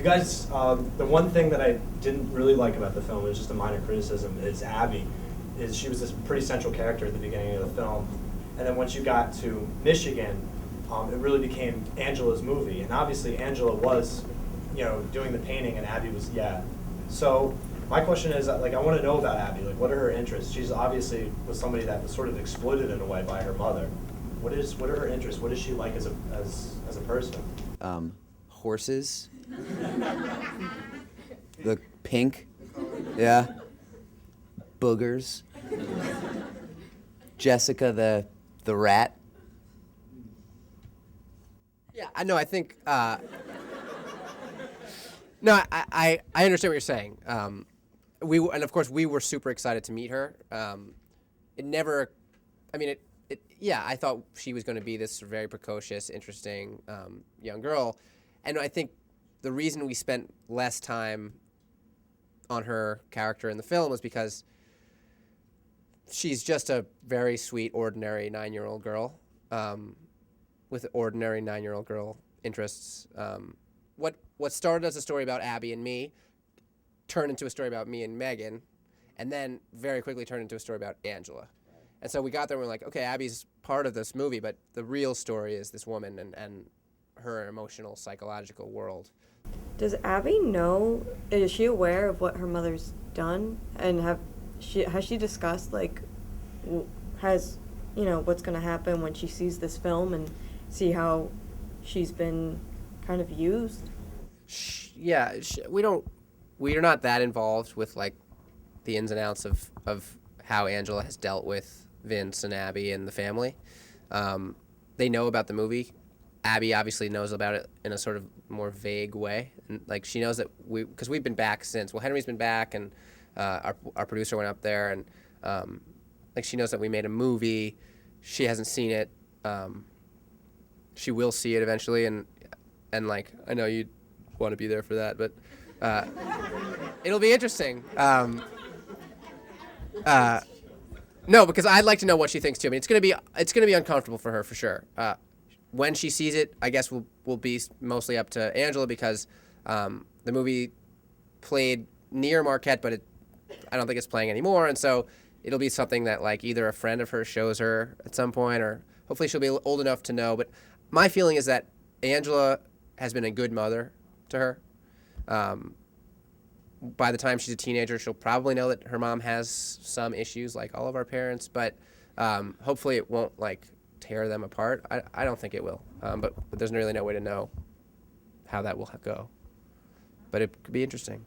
You guys, the one thing that I didn't really like about the film, it was just a minor criticism, is Abby. Is she was this pretty central character at the beginning of the film, and then once you got to Michigan, it really became Angela's movie, and obviously Angela was, doing the painting, and Abby was, yeah. So my question is, like, I want to know about Abby. Like, what are her interests? She's obviously was somebody that was sort of exploited in a way by her mother. What are her interests? What is she like as a person? Horses. The pink. Yeah. Boogers. Jessica the rat. Yeah, I know. I think. No, I understand what you're saying. And of course we were super excited to meet her. It never. I mean, yeah, I thought she was going to be this very precocious, interesting young girl, and I think the reason we spent less time on her character in the film was because she's just a very sweet, ordinary 9-year-old girl with ordinary 9-year-old girl interests. What started as a story about Abby and me turned into a story about me and Megan, and then very quickly turned into a story about Angela. And so we got there and we're like, okay, Abby's part of this movie, but the real story is this woman and her emotional, psychological world. Does Abby know, is she aware of what her mother's done? And has she discussed, like, what's going to happen when she sees this film and see how she's been kind of used? We are not that involved with, like, the ins and outs of how Angela has dealt with Vince and Abby and the family. They know about the movie. Abby obviously knows about it in a sort of more vague way. And, like, she knows that because we've been back since. Well, Henry's been back, and our producer went up there, and like, she knows that we made a movie. She hasn't seen it. She will see it eventually, and like, I know you'd want to be there for that, but it'll be interesting. No, because I'd like to know what she thinks too. I mean, it's gonna be uncomfortable for her for sure. When she sees it, I guess will be mostly up to Angela, because the movie played near Marquette, but I don't think it's playing anymore, and so it'll be something that, like, either a friend of hers shows her at some point, or hopefully she'll be old enough to know. But my feeling is that Angela has been a good mother to her. By the time she's a teenager, she'll probably know that her mom has some issues, like all of our parents, but hopefully it won't, like, tear them apart. I don't think it will, but there's really no way to know how that will go. But it could be interesting.